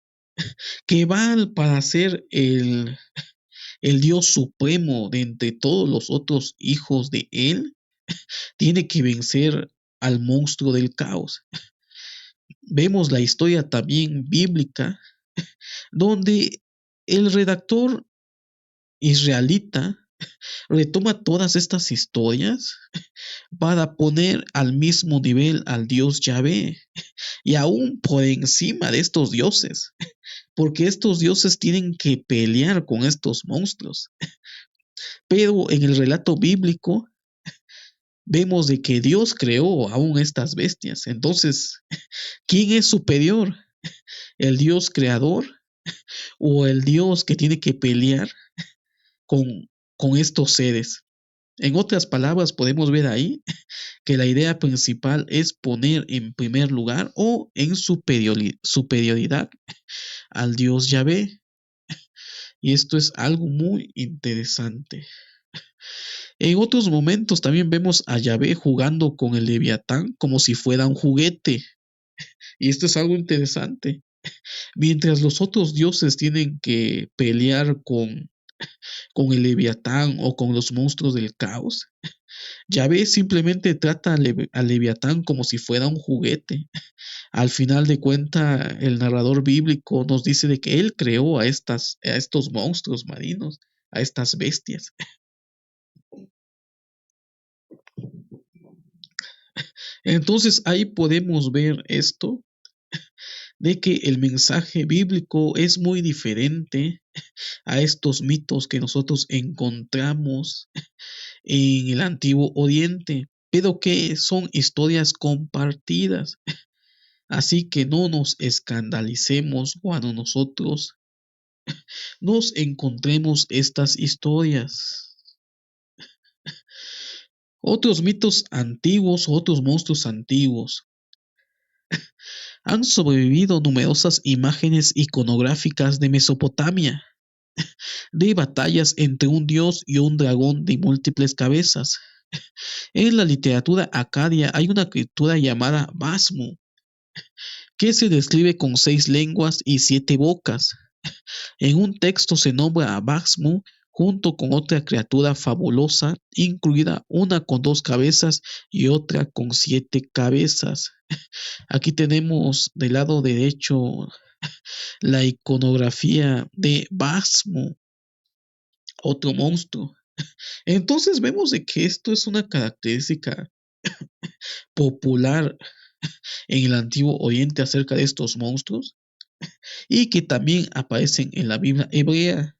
que Baal, para ser el dios supremo de entre todos los otros hijos de él, tiene que vencer al monstruo del caos. Vemos la historia también bíblica, donde el redactor israelita retoma todas estas historias para poner al mismo nivel al dios Yahvé y aún por encima de estos dioses, porque estos dioses tienen que pelear con estos monstruos. Pero en el relato bíblico vemos de que Dios creó aún estas bestias. Entonces, ¿quién es superior? ¿El Dios creador o el Dios que tiene que pelear con, con estos seres? En otras palabras, podemos ver ahí que la idea principal es poner en primer lugar o en superioridad al Dios Yahvé. Y esto es algo muy interesante. En otros momentos también vemos a Yahvé jugando con el Leviatán como si fuera un juguete. Y esto es algo interesante. Mientras los otros dioses tienen que pelear con el Leviatán o con los monstruos del caos, Yahvé simplemente trata al Leviatán como si fuera un juguete. Al final de cuentas, el narrador bíblico nos dice de que él creó a estos monstruos marinos, a estas bestias. Entonces ahí podemos ver esto, de que el mensaje bíblico es muy diferente a estos mitos que nosotros encontramos en el Antiguo Oriente, pero que son historias compartidas. Así que no nos escandalicemos cuando nosotros nos encontremos estas historias. Otros mitos antiguos, otros monstruos antiguos. Han sobrevivido numerosas imágenes iconográficas de Mesopotamia, de batallas entre un dios y un dragón de múltiples cabezas. En la literatura acadia hay una criatura llamada Basmu, que se describe con 6 lenguas y 7 bocas. En un texto se nombra a Basmu junto con otra criatura fabulosa, incluida una con 2 cabezas y otra con 7 cabezas. Aquí tenemos del lado derecho la iconografía de Basmu, otro monstruo. Entonces vemos de que esto es una característica popular en el Antiguo Oriente acerca de estos monstruos y que también aparecen en la Biblia hebrea.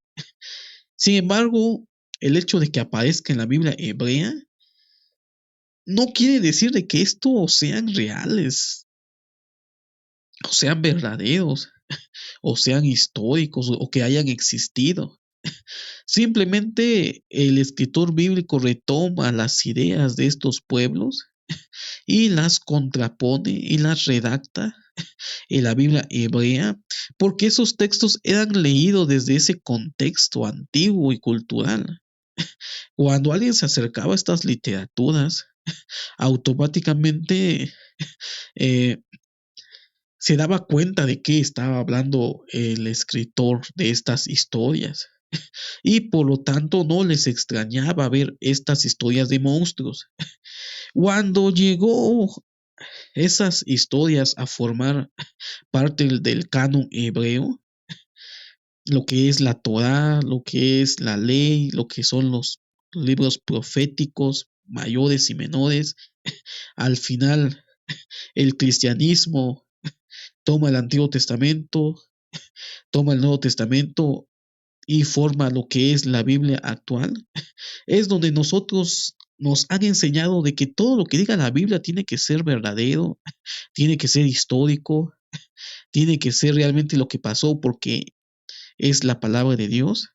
Sin embargo, el hecho de que aparezca en la Biblia hebrea no quiere decir de que estos sean reales, o sean verdaderos, o sean históricos, o que hayan existido. Simplemente el escritor bíblico retoma las ideas de estos pueblos y las contrapone y las redacta en la Biblia hebrea, porque esos textos eran leídos desde ese contexto antiguo y cultural. Cuando alguien se acercaba a estas literaturas, automáticamente eh, se daba cuenta de qué estaba hablando el escritor de estas historias. Y por lo tanto no les extrañaba ver estas historias de monstruos. Cuando llegó esas historias a formar parte del canon hebreo, lo que es la Torá, lo que es la ley, lo que son los libros proféticos mayores y menores, al final el cristianismo toma el Antiguo Testamento, toma el Nuevo Testamento y forma lo que es la Biblia actual, es donde nosotros nos han enseñado de que todo lo que diga la Biblia tiene que ser verdadero, tiene que ser histórico, tiene que ser realmente lo que pasó porque es la palabra de Dios.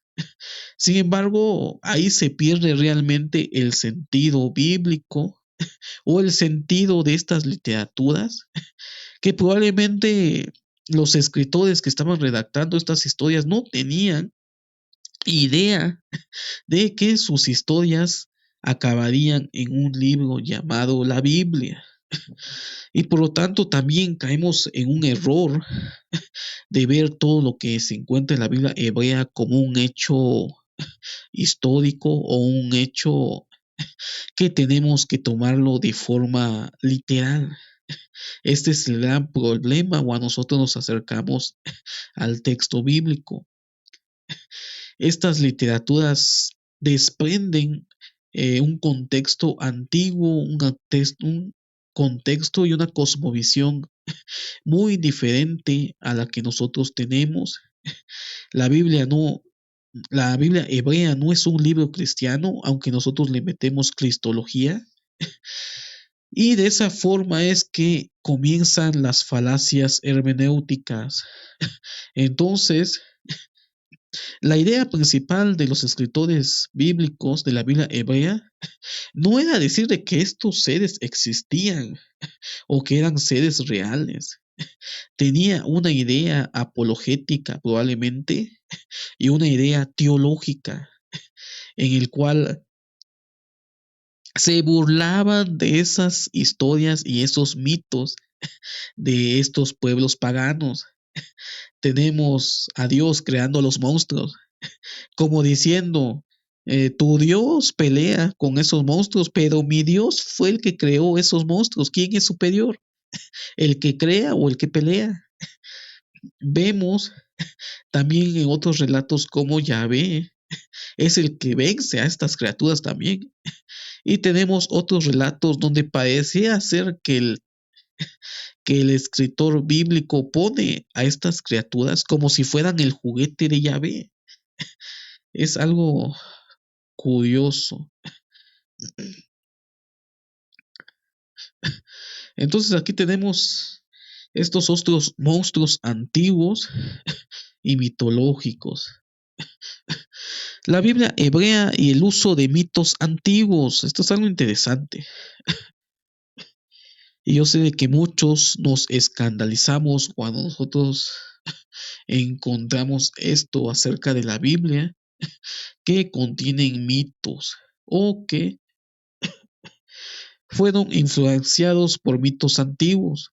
Sin embargo, ahí se pierde realmente el sentido bíblico o el sentido de estas literaturas que probablemente los escritores que estaban redactando estas historias no tenían idea de que sus historias acabarían en un libro llamado la Biblia. Y por lo tanto también caemos en un error de ver todo lo que se encuentra en la Biblia hebrea como un hecho histórico o un hecho que tenemos que tomarlo de forma literal. Este es el gran problema cuando nosotros nos acercamos al texto bíblico. Estas literaturas desprenden un contexto antiguo, un contexto y una cosmovisión muy diferente a la que nosotros tenemos. La Biblia no, la Biblia hebrea no es un libro cristiano, aunque nosotros le metemos cristología. Y de esa forma es que comienzan las falacias hermenéuticas. Entonces, la idea principal de los escritores bíblicos de la Biblia hebrea no era decir de que estos seres existían o que eran seres reales. Tenía una idea apologética probablemente y una idea teológica en el cual se burlaban de esas historias y esos mitos de estos pueblos paganos. Tenemos a Dios creando los monstruos, como diciendo, tu Dios pelea con esos monstruos, pero mi Dios fue el que creó esos monstruos. ¿Quién es superior? ¿El que crea o el que pelea? Vemos también en otros relatos como Yahvé es el que vence a estas criaturas también. Y tenemos otros relatos donde parecía ser que el escritor bíblico pone a estas criaturas como si fueran el juguete de Yahvé. Es algo curioso. Entonces aquí tenemos estos otros monstruos antiguos y mitológicos. La Biblia hebrea y el uso de mitos antiguos. Esto es algo interesante. Y yo sé de que muchos nos escandalizamos cuando nosotros encontramos esto acerca de la Biblia, que contienen mitos o que fueron influenciados por mitos antiguos.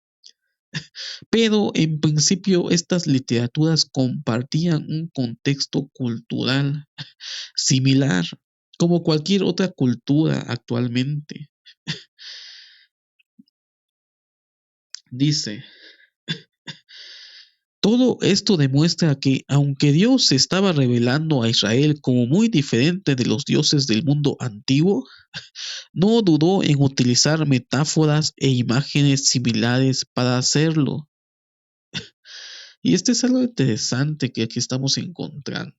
Pero en principio estas literaturas compartían un contexto cultural similar como cualquier otra cultura actualmente. Dice, todo esto demuestra que aunque Dios se estaba revelando a Israel como muy diferente de los dioses del mundo antiguo, no dudó en utilizar metáforas e imágenes similares para hacerlo. Y este es algo interesante que aquí estamos encontrando.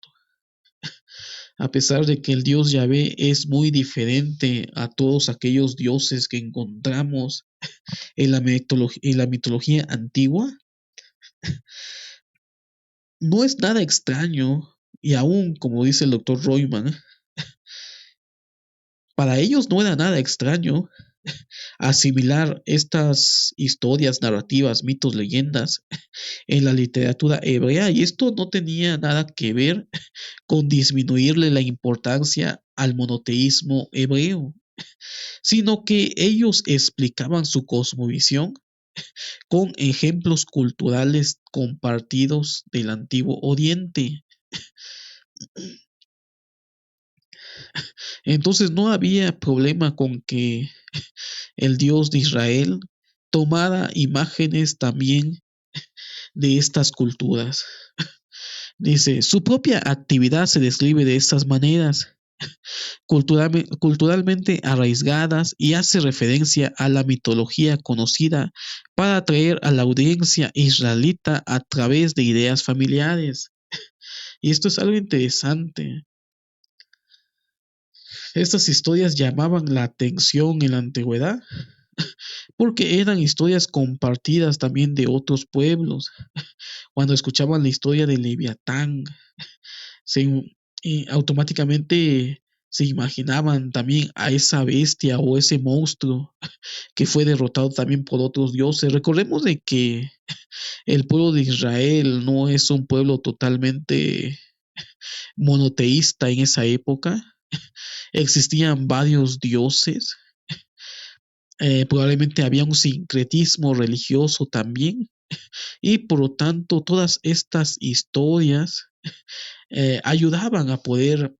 A pesar de que el dios Yahvé es muy diferente a todos aquellos dioses que encontramos en la mitología antigua, no es nada extraño, y aún, como dice el doctor Royman, para ellos no era nada extraño asimilar estas historias, narrativas, mitos, leyendas en la literatura hebrea, y esto no tenía nada que ver con disminuirle la importancia al monoteísmo hebreo, sino que ellos explicaban su cosmovisión con ejemplos culturales compartidos del antiguo Oriente. Entonces no había problema con que el Dios de Israel tomara imágenes también de estas culturas. Dice, su propia actividad se describe de estas maneras, culturalmente arraigadas, y hace referencia a la mitología conocida para atraer a la audiencia israelita a través de ideas familiares. Y esto es algo interesante. Estas historias llamaban la atención en la antigüedad porque eran historias compartidas también de otros pueblos. Cuando escuchaban la historia de Leviatán, se, automáticamente se imaginaban también a esa bestia o ese monstruo que fue derrotado también por otros dioses. Recordemos de que el pueblo de Israel no es un pueblo totalmente monoteísta en esa época. Existían varios dioses, probablemente había un sincretismo religioso también, y por lo tanto todas estas historias ayudaban a poder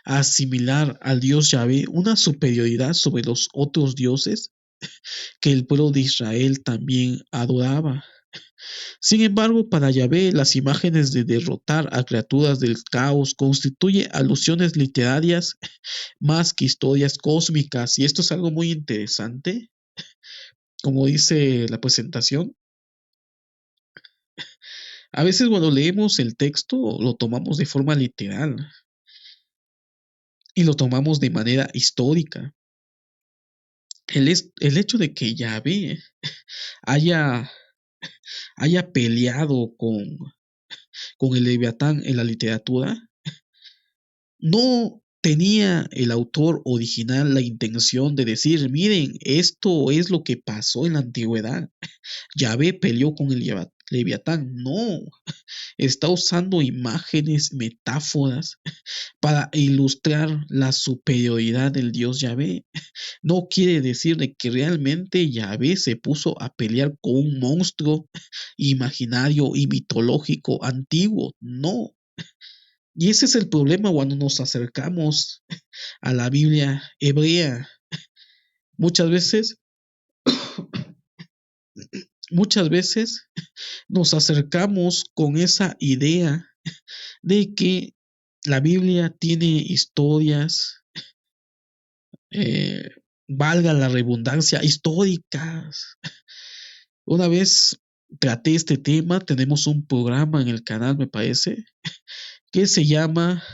asimilar al dios Yahvé una superioridad sobre los otros dioses que el pueblo de Israel también adoraba. Sin embargo, para Yahvé, las imágenes de derrotar a criaturas del caos constituye alusiones literarias más que historias cósmicas. Y esto es algo muy interesante. Como dice la presentación, a veces cuando leemos el texto lo tomamos de forma literal y lo tomamos de manera histórica. El hecho de que Yahvé haya, haya peleado con el Leviatán en la literatura, no tenía el autor original la intención de decir, miren, esto es lo que pasó en la antigüedad. Yahvé peleó con el Leviatán. No, está usando imágenes, metáforas para ilustrar la superioridad del Dios Yahvé. No quiere decir de que realmente Yahvé se puso a pelear con un monstruo imaginario y mitológico antiguo. No. Y ese es el problema cuando nos acercamos a la Biblia hebrea. Muchas veces, muchas veces nos acercamos con esa idea de que la Biblia tiene historias, eh, valga la redundancia, históricas. Una vez traté este tema, tenemos un programa en el canal, me parece, que se llama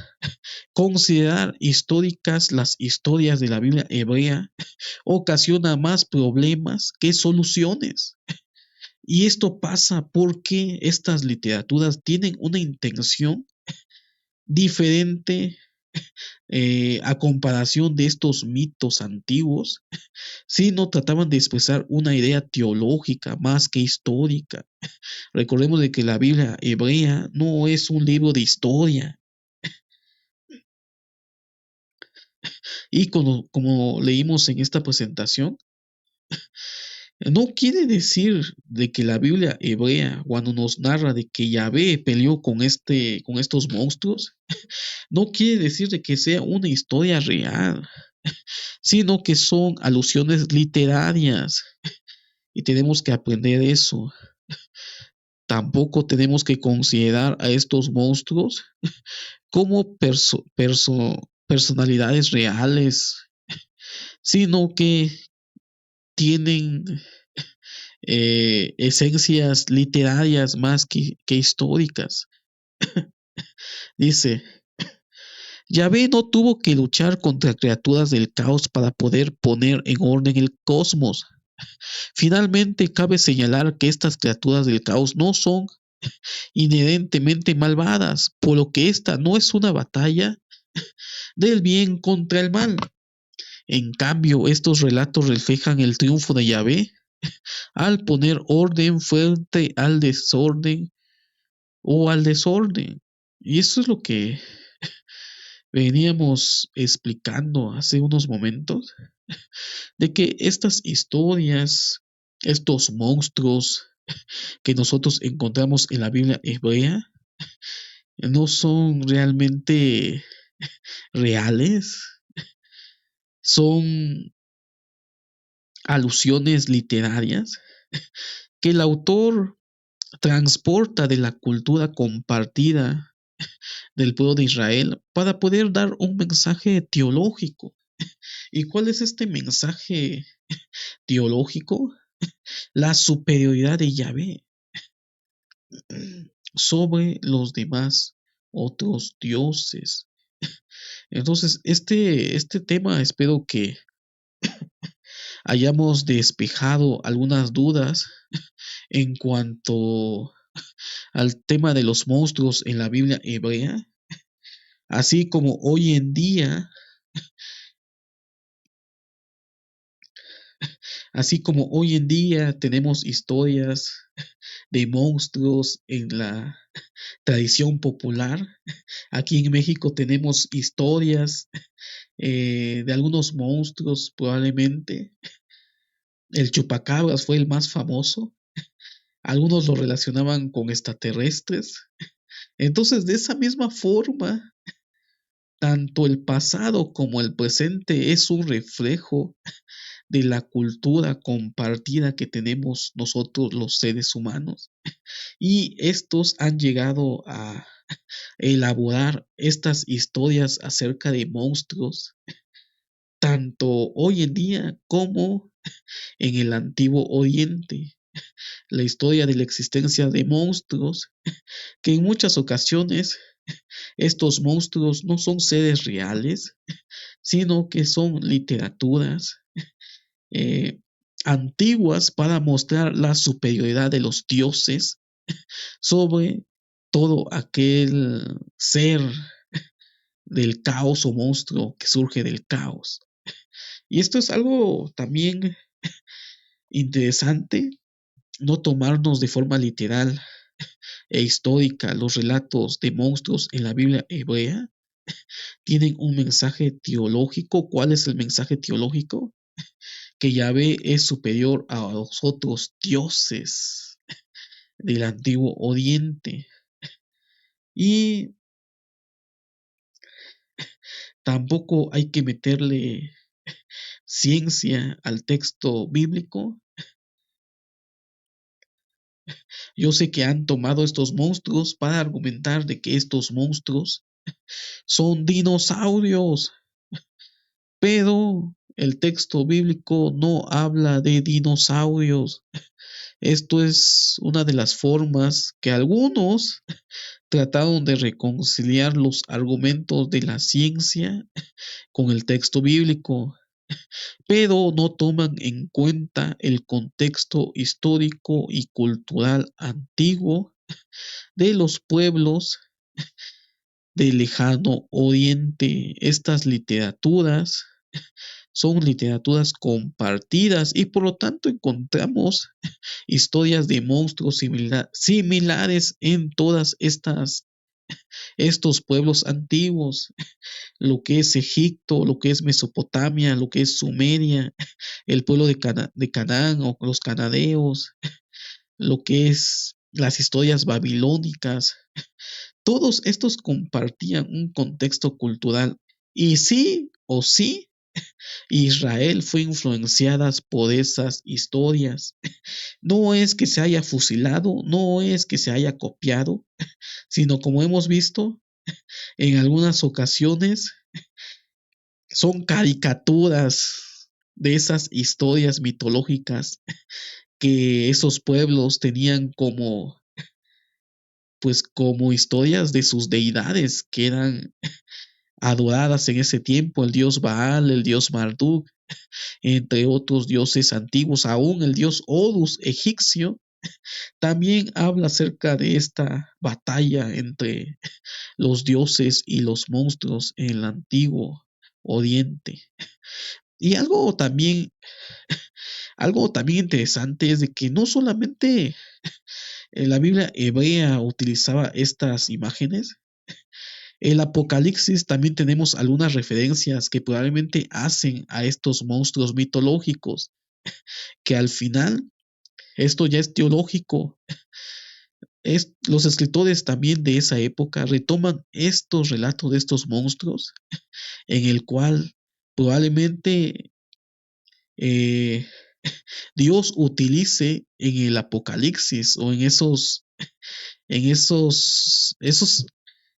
Considerar históricas las historias de la Biblia hebrea ocasiona más problemas que soluciones. Y esto pasa porque estas literaturas tienen una intención diferente a comparación de estos mitos antiguos, si no trataban de expresar una idea teológica más que histórica. Recordemos de que la Biblia hebrea no es un libro de historia. Y como leímos en esta presentación, no quiere decir de que la Biblia hebrea, cuando nos narra de que Yahvé peleó con estos monstruos, no quiere decir de que sea una historia real, sino que son alusiones literarias y tenemos que aprender eso. Tampoco tenemos que considerar a estos monstruos como personalidades reales, sino que tienen esencias literarias más que históricas. Dice, Yahvé no tuvo que luchar contra criaturas del caos para poder poner en orden el cosmos. Finalmente, cabe señalar que estas criaturas del caos no son inherentemente malvadas, por lo que esta no es una batalla del bien contra el mal. En cambio, estos relatos reflejan el triunfo de Yahvé al poner orden frente al desorden o al desorden. Y eso es lo que veníamos explicando hace unos momentos, de que estas historias, estos monstruos que nosotros encontramos en la Biblia hebrea, no son realmente reales, son alusiones literarias que el autor transporta de la cultura compartida del pueblo de Israel para poder dar un mensaje teológico. ¿Y cuál es este mensaje teológico? La superioridad de Yahvé sobre los demás otros dioses. Entonces, este tema espero que hayamos despejado algunas dudas en cuanto al tema de los monstruos en la Biblia hebrea, así como hoy en día tenemos historias de monstruos en la tradición popular. Aquí en México tenemos historias de algunos monstruos, probablemente. El chupacabras fue el más famoso. Algunos lo relacionaban con extraterrestres. Entonces, de esa misma forma, tanto el pasado como el presente es un reflejo de la cultura compartida que tenemos nosotros los seres humanos. Y estos han llegado a elaborar estas historias acerca de monstruos, tanto hoy en día como en el antiguo Oriente. La historia de la existencia de monstruos, que en muchas ocasiones estos monstruos no son seres reales, sino que son literaturas eh, antiguas para mostrar la superioridad de los dioses sobre todo aquel ser del caos o monstruo que surge del caos. Y esto es algo también interesante, no tomarnos de forma literal e histórica los relatos de monstruos en la Biblia hebrea. Tienen un mensaje teológico. ¿Cuál es el mensaje teológico? Que Yahvé es superior a los otros dioses del antiguo Oriente. Y tampoco hay que meterle ciencia al texto bíblico. Yo sé que han tomado estos monstruos para argumentar de que estos monstruos son dinosaurios, pero el texto bíblico no habla de dinosaurios. Esto es una de las formas que algunos trataron de reconciliar los argumentos de la ciencia con el texto bíblico, pero no toman en cuenta el contexto histórico y cultural antiguo de los pueblos del lejano oriente. Estas literaturas son literaturas compartidas y por lo tanto encontramos historias de monstruos similares en todas estos pueblos antiguos, lo que es Egipto, lo que es Mesopotamia, lo que es Sumeria, el pueblo de Canaán o los cananeos, lo que es las historias babilónicas. Todos estos compartían un contexto cultural y sí o sí, Israel fue influenciada por esas historias. No es que se haya fusilado, no es que se haya copiado, sino como hemos visto en algunas ocasiones, son caricaturas de esas historias mitológicas que esos pueblos tenían como historias de sus deidades que eran adoradas en ese tiempo, el dios Baal, el dios Marduk, entre otros dioses antiguos, aún el dios Horus egipcio, también habla acerca de esta batalla entre los dioses y los monstruos en el antiguo Oriente. Y algo también interesante es de que no solamente la Biblia hebrea utilizaba estas imágenes, el Apocalipsis también tenemos algunas referencias que probablemente hacen a estos monstruos mitológicos, que al final, esto ya es teológico, los escritores también de esa época retoman estos relatos de estos monstruos, en el cual probablemente eh, Dios utilice en el Apocalipsis o en esos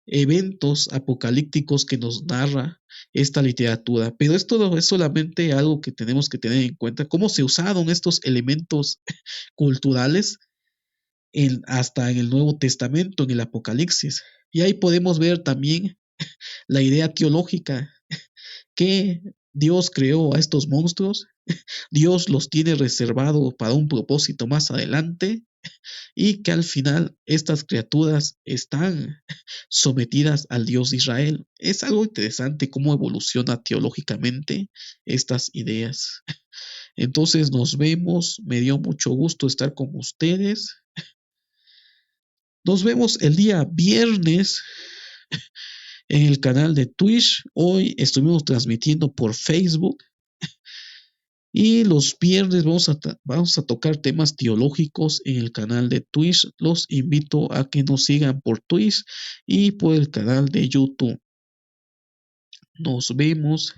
eventos apocalípticos que nos narra esta literatura. Pero esto es solamente algo que tenemos que tener en cuenta, cómo se usaron estos elementos culturales hasta en el Nuevo Testamento, en el Apocalipsis. Y ahí podemos ver también la idea teológica que Dios creó a estos monstruos, Dios los tiene reservados para un propósito más adelante y que al final estas criaturas están sometidas al Dios de Israel. Es algo interesante cómo evoluciona teológicamente estas ideas. Entonces nos vemos, me dio mucho gusto estar con ustedes. Nos vemos el día viernes en el canal de Twitch. Hoy estuvimos transmitiendo por Facebook. Y los viernes vamos a tocar temas teológicos en el canal de Twitch. Los invito a que nos sigan por Twitch y por el canal de YouTube. Nos vemos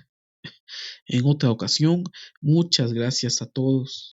en otra ocasión. Muchas gracias a todos.